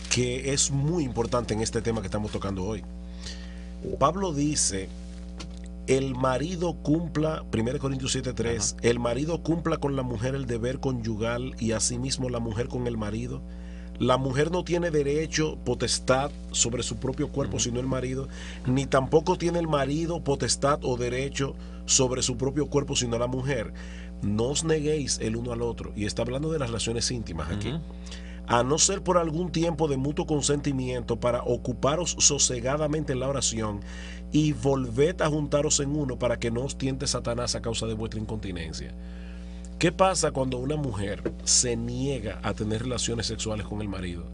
[SPEAKER 3] que es muy importante en este tema que estamos tocando hoy. Pablo dice, el marido cumpla, 1 Corintios 7:3, el marido cumpla con la mujer el deber conyugal y asimismo la mujer con el marido. La mujer no tiene derecho, potestad sobre su propio cuerpo, sino el marido, ni tampoco tiene el marido potestad o derecho sobre su propio cuerpo, sino la mujer. No os neguéis el uno al otro. Y está hablando de las relaciones íntimas aquí. A no ser por algún tiempo de mutuo consentimiento para ocuparos sosegadamente en la oración y volved a juntaros en uno para que no os tiente Satanás a causa de vuestra incontinencia. ¿Qué pasa cuando una mujer se niega a tener relaciones sexuales con el marido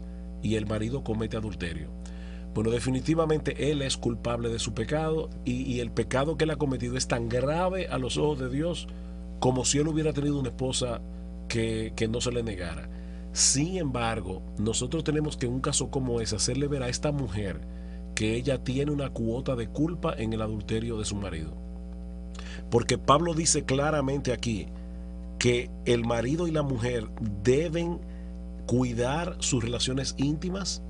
[SPEAKER 3] y el marido comete adulterio? Bueno, definitivamente él es culpable de su pecado y el pecado que él ha cometido es tan grave a los ojos de Dios como si él hubiera tenido una esposa que no se le negara. Sin embargo, nosotros tenemos que en un caso como ese hacerle ver a esta mujer que ella tiene una cuota de culpa en el adulterio de su marido. Porque Pablo dice claramente aquí que el marido y la mujer deben cuidar sus relaciones íntimas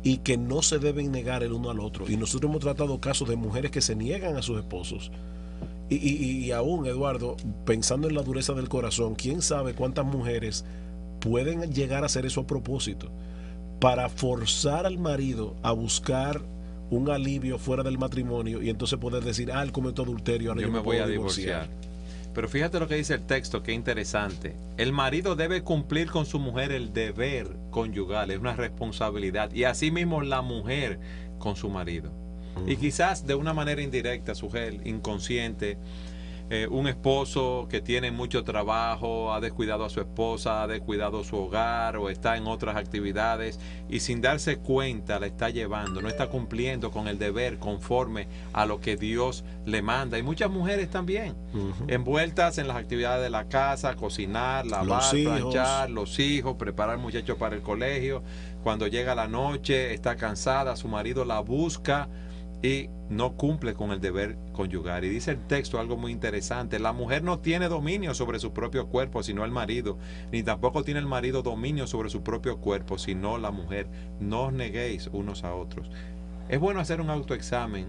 [SPEAKER 3] y que no se deben negar el uno al otro. Y nosotros hemos tratado casos de mujeres que se niegan a sus esposos. Y aún, Eduardo, pensando en la dureza del corazón, quién sabe cuántas mujeres pueden llegar a hacer eso a propósito para forzar al marido a buscar un alivio fuera del matrimonio y entonces poder decir, él cometió adulterio, ahora
[SPEAKER 2] yo me voy a divorciar. Pero fíjate lo que dice el texto, qué interesante. El marido debe cumplir con su mujer el deber conyugal, es una responsabilidad, y asimismo la mujer con su marido. Y quizás de una manera indirecta, Sujel, inconsciente, un esposo que tiene mucho trabajo, ha descuidado a su esposa, ha descuidado su hogar o está en otras actividades y sin darse cuenta la está llevando, no está cumpliendo con el deber conforme a lo que Dios le manda. Y muchas mujeres también, envueltas en las actividades de la casa, cocinar, lavar, planchar, los hijos, preparar muchachos para el colegio. Cuando llega la noche, está cansada, su marido la busca y no cumple con el deber conyugal. Y dice el texto algo muy interesante: la mujer no tiene dominio sobre su propio cuerpo sino el marido, ni tampoco tiene el marido dominio sobre su propio cuerpo sino la mujer. No os neguéis unos a otros. Es bueno hacer un autoexamen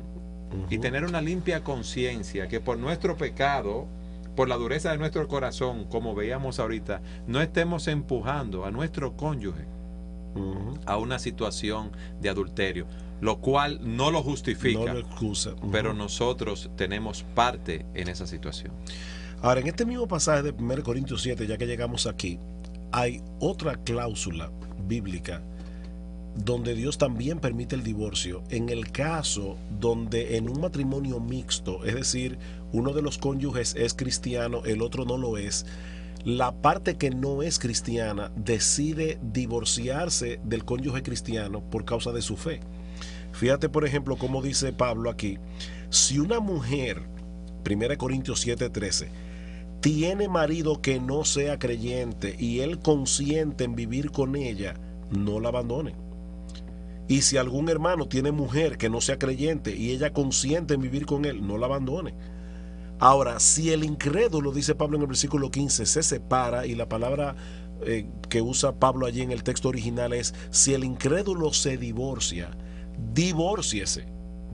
[SPEAKER 2] y tener una limpia conciencia, que por nuestro pecado, por la dureza de nuestro corazón, como veíamos ahorita, no estemos empujando a nuestro cónyuge a una situación de adulterio, lo cual no lo justifica,
[SPEAKER 3] no lo excusa.
[SPEAKER 2] Pero nosotros tenemos parte en esa situación.
[SPEAKER 3] Ahora, en este mismo pasaje de 1 Corintios 7, ya que llegamos aquí, hay otra cláusula bíblica donde Dios también permite el divorcio en el caso donde en un matrimonio mixto, es decir, uno de los cónyuges es cristiano, el otro no lo es, la parte que no es cristiana decide divorciarse del cónyuge cristiano por causa de su fe. Fíjate, por ejemplo, cómo dice Pablo aquí: si una mujer, 1 Corintios 7:13, tiene marido que no sea creyente y él consiente en vivir con ella, no la abandone. Y si algún hermano tiene mujer que no sea creyente y ella consiente en vivir con él, no la abandone. Ahora, si el incrédulo, dice Pablo en el versículo 15, se separa, y la palabra que usa Pablo allí en el texto original es: si el incrédulo se divorcia, divórciese,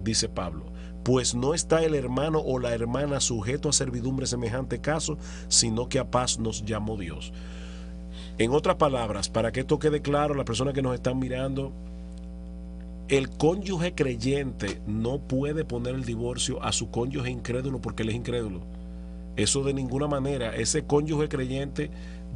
[SPEAKER 3] dice Pablo, pues no está el hermano o la hermana sujeto a servidumbre semejante caso, sino que a paz nos llamó Dios. En otras palabras, para que esto quede claro a las personas que nos están mirando, el cónyuge creyente no puede poner el divorcio a su cónyuge incrédulo porque él es incrédulo. Eso de ninguna manera. Ese cónyuge creyente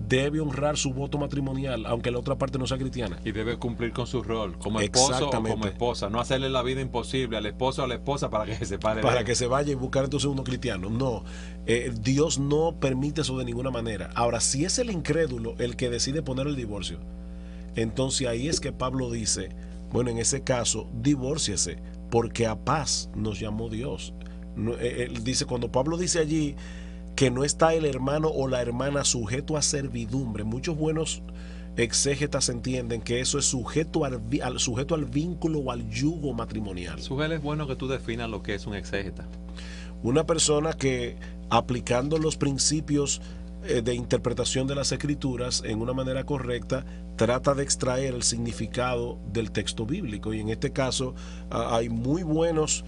[SPEAKER 3] debe honrar su voto matrimonial, aunque la otra parte no sea cristiana.
[SPEAKER 2] Y debe cumplir con su rol como esposo o como esposa. No hacerle la vida imposible al esposo o a la esposa para que se separe.
[SPEAKER 3] Para que se vaya y buscar entonces uno cristiano. No, Dios no permite eso de ninguna manera. Ahora, si es el incrédulo el que decide poner el divorcio, entonces ahí es que Pablo dice: bueno, en ese caso, divórciese, porque a paz nos llamó Dios. Él dice, cuando Pablo dice allí que no está el hermano o la hermana sujeto a servidumbre, muchos buenos exégetas entienden que eso es sujeto al vínculo o al yugo matrimonial.
[SPEAKER 2] Sujel, es bueno que tú definas lo que es un exégeta.
[SPEAKER 3] Una persona que, aplicando los principios de interpretación de las escrituras en una manera correcta, trata de extraer el significado del texto bíblico. Y en este caso hay muy buenos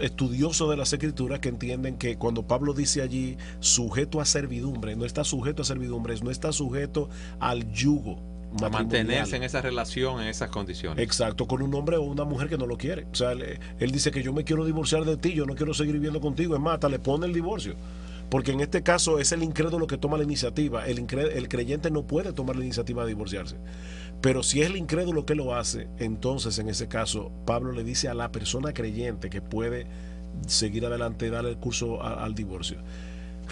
[SPEAKER 3] estudiosos de las escrituras que entienden que cuando Pablo dice allí sujeto a servidumbre, no está sujeto a servidumbre, no está sujeto al yugo,
[SPEAKER 2] a mantenerse en esa relación, en esas condiciones.
[SPEAKER 3] Exacto, con un hombre o una mujer que no lo quiere. O sea, él dice que yo me quiero divorciar de ti, yo no quiero seguir viviendo contigo, es más, hasta le pone el divorcio. Porque en este caso es el incrédulo que toma la iniciativa. El creyente no puede tomar la iniciativa de divorciarse. Pero si es el incrédulo que lo hace, entonces en ese caso Pablo le dice a la persona creyente que puede seguir adelante y darle el curso al divorcio.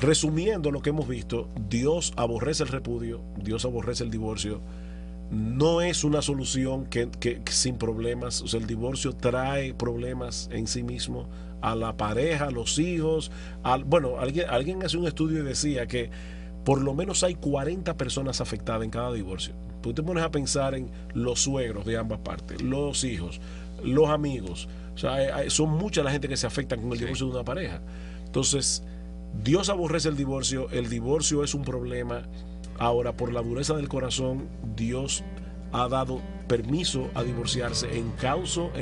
[SPEAKER 3] Resumiendo lo que hemos visto, Dios aborrece el repudio, Dios aborrece el divorcio. No es una solución que sin problemas. O sea, el divorcio trae problemas en sí mismo a la pareja, a los hijos. Bueno, alguien hace un estudio y decía que por lo menos hay 40 personas afectadas en cada divorcio. Tú te pones a pensar en los suegros de ambas partes, los hijos, los amigos. O sea, son mucha la gente que se afecta con el divorcio de una pareja. Entonces, Dios aborrece el divorcio es un problema. Ahora, por la dureza del corazón, Dios ha dado permiso a divorciarse en caso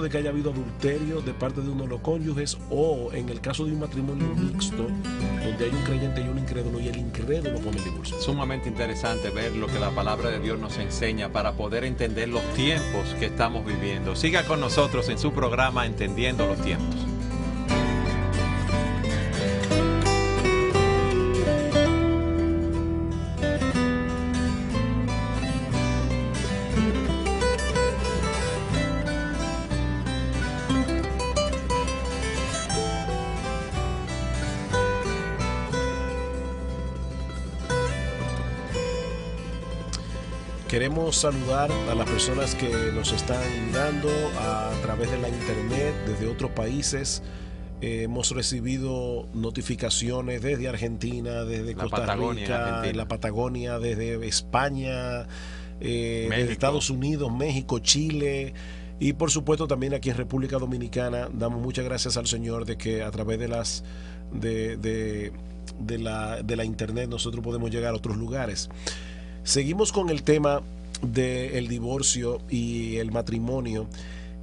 [SPEAKER 3] de que haya habido adulterio de parte de uno de los cónyuges, o en el caso de un matrimonio mixto donde hay un creyente y un incrédulo, y el incrédulo pone el divorcio.
[SPEAKER 2] Sumamente interesante ver lo que la palabra de Dios nos enseña para poder entender los tiempos que estamos viviendo. Siga con nosotros en su programa Entendiendo los Tiempos.
[SPEAKER 3] Queremos saludar a las personas que nos están mirando a través de la internet desde otros países. Hemos recibido notificaciones desde Argentina, desde Costa Rica, la Patagonia, desde España, desde Estados Unidos, México, Chile y por supuesto también aquí en República Dominicana. Damos muchas gracias al Señor de que a través de la internet nosotros podemos llegar a otros lugares. Seguimos con el tema del divorcio y el matrimonio,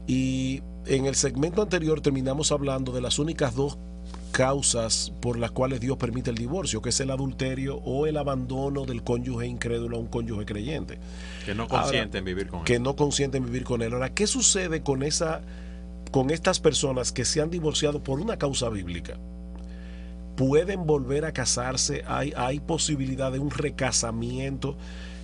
[SPEAKER 3] y en el segmento anterior terminamos hablando de las únicas dos causas por las cuales Dios permite el divorcio, que es el adulterio o el abandono del cónyuge incrédulo a un cónyuge creyente.
[SPEAKER 2] Que no consienten vivir con él.
[SPEAKER 3] Que no consienten vivir con él. Ahora, ¿qué sucede con estas personas que se han divorciado por una causa bíblica? ¿Pueden volver a casarse? ¿Hay posibilidad de un recasamiento?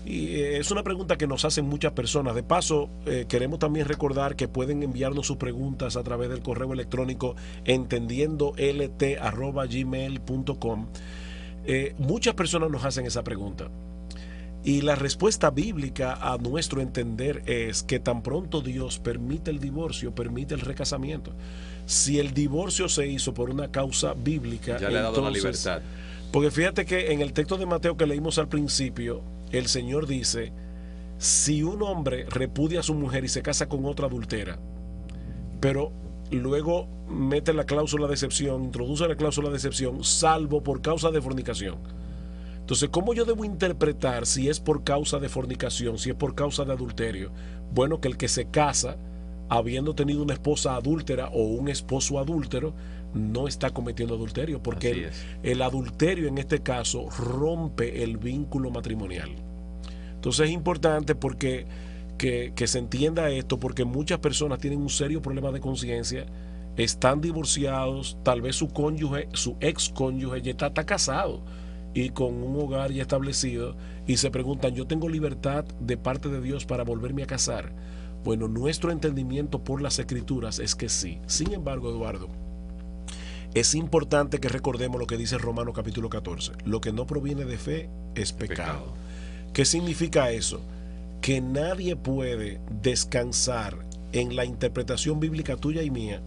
[SPEAKER 3] Y es una pregunta que nos hacen muchas personas. De paso, queremos también recordar que pueden enviarnos sus preguntas a través del correo electrónico entendiendolt@gmail.com. Muchas personas nos hacen esa pregunta. Y la respuesta bíblica a nuestro entender es que tan pronto Dios permite el divorcio, permite el recasamiento. Si el divorcio se hizo por una causa bíblica,
[SPEAKER 2] ya le ha dado la libertad.
[SPEAKER 3] Porque fíjate que en el texto de Mateo que leímos al principio, el Señor dice: si un hombre repudia a su mujer y se casa con otra adultera, pero luego mete la cláusula de excepción, introduce la cláusula de excepción, salvo por causa de fornicación. Entonces, ¿cómo yo debo interpretar si es por causa de fornicación, si es por causa de adulterio? Bueno, que el que se casa habiendo tenido una esposa adúltera o un esposo adúltero no está cometiendo adulterio, porque el adulterio en este caso rompe el vínculo matrimonial. Entonces es importante porque que se entienda esto, porque muchas personas tienen un serio problema de conciencia, están divorciados, tal vez su cónyuge, su ex cónyuge ya está casado y con un hogar ya establecido, y se preguntan: ¿yo tengo libertad de parte de Dios para volverme a casar? Bueno, nuestro entendimiento por las Escrituras es que sí. Sin embargo, Eduardo, es importante que recordemos lo que dice Romanos capítulo 14. Lo que no proviene de fe es pecado. ¿Qué significa eso? Que nadie puede descansar en la interpretación bíblica tuya y mía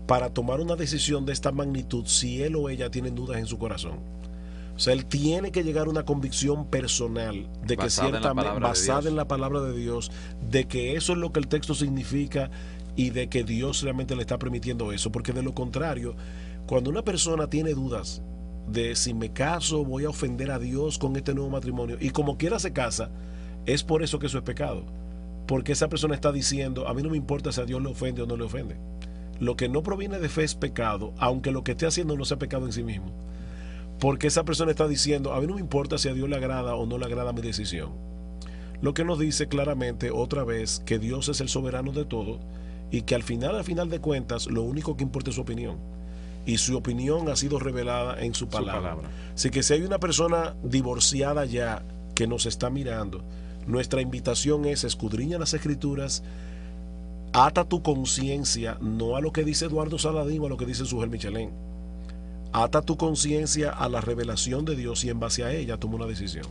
[SPEAKER 3] para tomar una decisión de esta magnitud si él o ella tiene dudas en su corazón. O sea, él tiene que llegar a una convicción personal de que ciertamente, basada en la palabra de Dios, de que eso es lo que el texto significa y de que Dios realmente le está permitiendo eso. Porque de lo contrario, cuando una persona tiene dudas de si me caso, voy a ofender a Dios con este nuevo matrimonio, y como quiera se casa, es por eso que eso es pecado. Porque esa persona está diciendo: a mí no me importa si a Dios le ofende o no le ofende. Lo que no proviene de fe es pecado, aunque lo que esté haciendo no sea pecado en sí mismo. Porque esa persona está diciendo: a mí no me importa si a Dios le agrada o no le agrada mi decisión. Lo que nos dice claramente otra vez que Dios es el soberano de todo y que al final de cuentas lo único que importa es su opinión, y su opinión ha sido revelada en su palabra. Así que si hay una persona divorciada ya que nos está mirando, nuestra invitación es: escudriña las Escrituras, ata tu conciencia no a lo que dice Eduardo Saladín o a lo que dice Sujel Michelén. Ata tu conciencia a la revelación de Dios y en base a ella toma una decisión.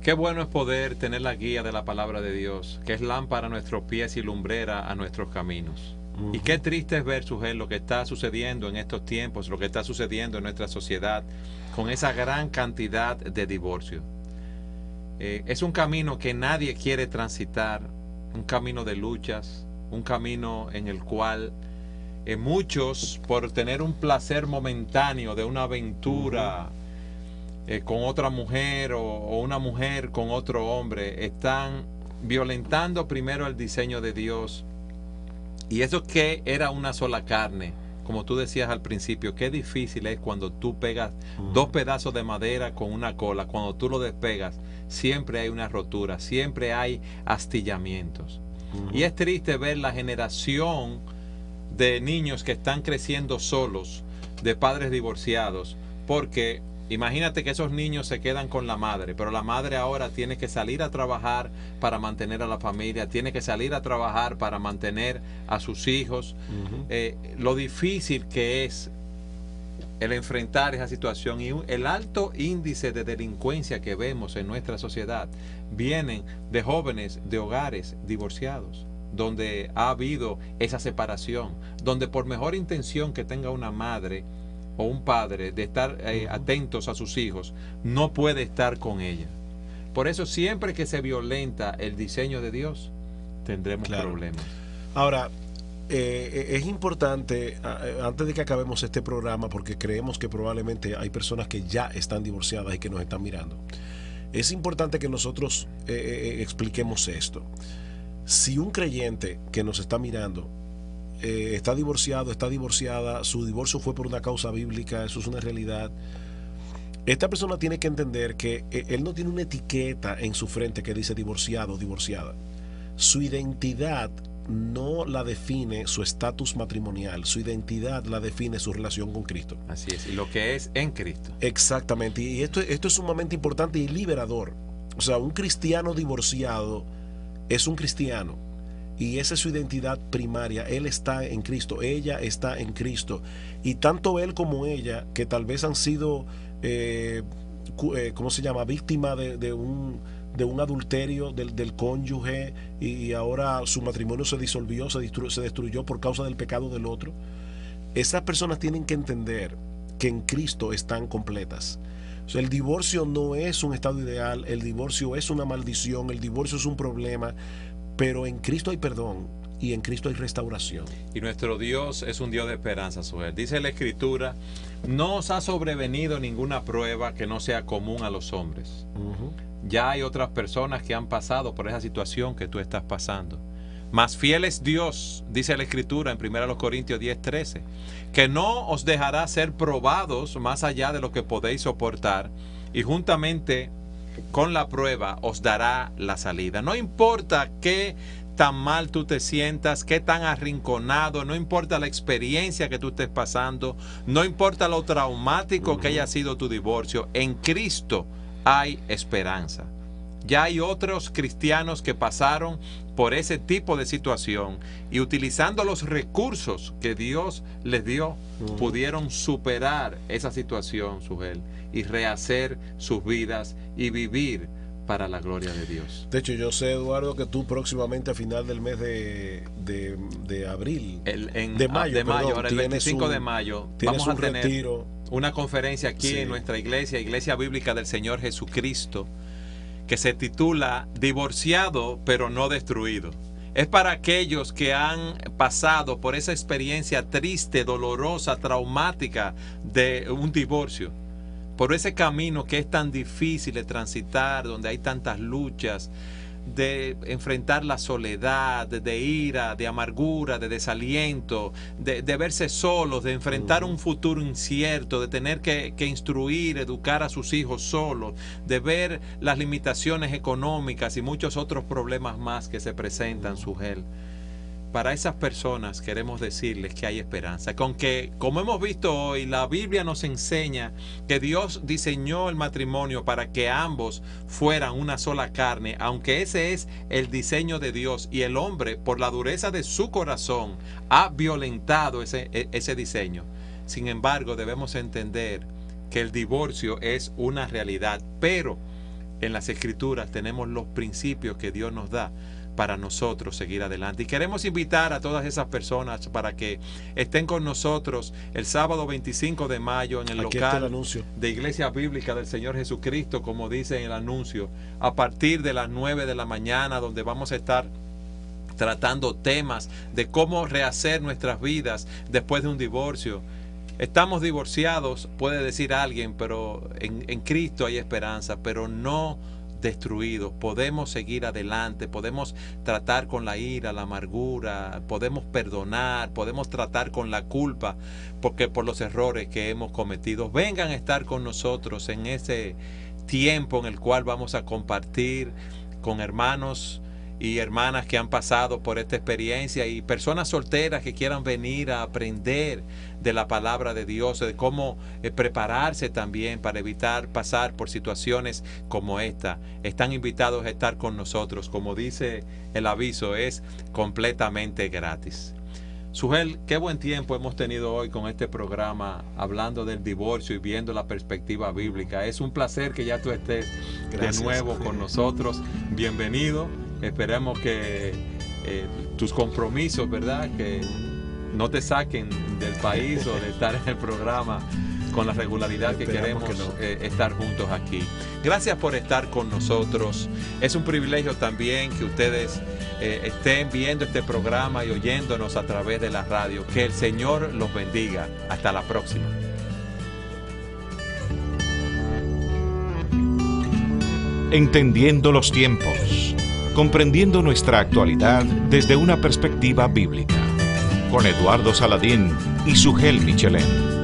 [SPEAKER 2] Qué bueno es poder tener la guía de la palabra de Dios, que es lámpara a nuestros pies y lumbrera a nuestros caminos. Y qué triste es ver, Sujel, lo que está sucediendo en estos tiempos, lo que está sucediendo en nuestra sociedad con esa gran cantidad de divorcios. Es un camino que nadie quiere transitar, un camino de luchas, un camino en el cual muchos, por tener un placer momentáneo de una aventura con otra mujer o una mujer con otro hombre, están violentando primero el diseño de Dios. Y eso que era una sola carne, como tú decías al principio, qué difícil es cuando tú pegas dos pedazos de madera con una cola. Cuando tú lo despegas, siempre hay una rotura, siempre hay astillamientos. Y es triste ver la generación de niños que están creciendo solos, de padres divorciados, porque imagínate que esos niños se quedan con la madre, pero la madre ahora tiene que salir a trabajar para mantener a la familia, tiene que salir a trabajar para mantener a sus hijos. Lo difícil que es el enfrentar esa situación y el alto índice de delincuencia que vemos en nuestra sociedad vienen de jóvenes de hogares divorciados, donde ha habido esa separación, donde por mejor intención que tenga una madre o un padre de estar atentos a sus hijos, no puede estar con ella. Por eso siempre que se violenta el diseño de Dios, tendremos problemas.
[SPEAKER 3] Ahora, es importante, antes de que acabemos este programa, porque creemos que probablemente hay personas que ya están divorciadas y que nos están mirando, es importante que nosotros expliquemos esto. Si un creyente que nos está mirando está divorciado, está divorciada, su divorcio fue por una causa bíblica, eso es una realidad, esta persona tiene que entender que él no tiene una etiqueta en su frente que dice divorciado o divorciada. Su identidad no la define su estatus matrimonial, su identidad la define su relación con Cristo.
[SPEAKER 2] Así es, y lo que es en Cristo.
[SPEAKER 3] Exactamente, y esto es sumamente importante y liberador. O sea, un cristiano divorciado es un cristiano, y esa es su identidad primaria. Él está en Cristo, ella está en Cristo, y tanto él como ella, que tal vez han sido, ¿cómo se llama?, víctima de un adulterio del cónyuge, y ahora su matrimonio se disolvió, se destruyó por causa del pecado del otro. Esas personas tienen que entender que en Cristo están completas. O sea, el divorcio no es un estado ideal, el divorcio es una maldición, el divorcio es un problema, pero en Cristo hay perdón y en Cristo hay restauración.
[SPEAKER 2] Y nuestro Dios es un Dios de esperanza, Suel. Dice la Escritura: no os ha sobrevenido ninguna prueba que no sea común a los hombres. Ya hay otras personas que han pasado por esa situación que tú estás pasando. Mas fiel es Dios, dice la Escritura en 1 Corintios 10:13, que no os dejará ser probados más allá de lo que podéis soportar, y juntamente con la prueba os dará la salida. No importa qué tan mal tú te sientas, qué tan arrinconado, no importa la experiencia que tú estés pasando, no importa lo traumático que haya sido tu divorcio, en Cristo hay esperanza. Ya hay otros cristianos que pasaron por ese tipo de situación y utilizando los recursos que Dios les dio, pudieron superar esa situación, Sujel, y rehacer sus vidas y vivir para la gloria de Dios.
[SPEAKER 3] De hecho, yo sé, Eduardo, que tú próximamente a final del mes de abril, de mayo,
[SPEAKER 2] ahora el 25 de mayo, vamos a tener
[SPEAKER 3] retiro,
[SPEAKER 2] una conferencia aquí en nuestra iglesia, Iglesia Bíblica del Señor Jesucristo, que se titula Divorciado pero no destruido. Es para aquellos que han pasado por esa experiencia triste, dolorosa, traumática de un divorcio, por ese camino que es tan difícil de transitar, donde hay tantas luchas, de enfrentar la soledad, de ira, de amargura, de desaliento, de verse solos, de enfrentar un futuro incierto, de tener que instruir, educar a sus hijos solos, de ver las limitaciones económicas y muchos otros problemas más que se presentan, Sujel. Para esas personas queremos decirles que hay esperanza, con que, como hemos visto hoy, la Biblia nos enseña que Dios diseñó el matrimonio para que ambos fueran una sola carne, aunque ese es el diseño de Dios, y el hombre, por la dureza de su corazón, ha violentado ese diseño. Sin embargo, debemos entender que el divorcio es una realidad, pero en las Escrituras tenemos los principios que Dios nos da para nosotros seguir adelante. Y queremos invitar a todas esas personas para que estén con nosotros el sábado 25 de mayo en el local de Iglesia Bíblica del Señor Jesucristo, como dice en el anuncio, a partir de las 9 de la mañana, donde vamos a estar tratando temas de cómo rehacer nuestras vidas después de un divorcio. Estamos divorciados, puede decir alguien, pero en Cristo hay esperanza, pero no destruidos. Podemos seguir adelante, podemos tratar con la ira, la amargura, podemos perdonar, podemos tratar con la culpa, porque por los errores que hemos cometido. Vengan a estar con nosotros en ese tiempo en el cual vamos a compartir con hermanos y hermanas que han pasado por esta experiencia, y personas solteras que quieran venir a aprender de la palabra de Dios, de cómo prepararse también para evitar pasar por situaciones como esta. Están invitados a estar con nosotros. Como dice el aviso, es completamente gratis. Sugel, qué buen tiempo hemos tenido hoy con este programa hablando del divorcio y viendo la perspectiva bíblica. Es un placer que ya tú estés de nuevo con nosotros. Bienvenido. Esperemos que tus compromisos, ¿verdad?, que no te saquen del país o de estar en el programa con la regularidad que queremos estar juntos aquí. Gracias por estar con nosotros. Es un privilegio también que ustedes estén viendo este programa y oyéndonos a través de la radio. Que el Señor los bendiga. Hasta la próxima.
[SPEAKER 1] Entendiendo los tiempos, comprendiendo nuestra actualidad desde una perspectiva bíblica, con Eduardo Saladín y Sugel Michelén.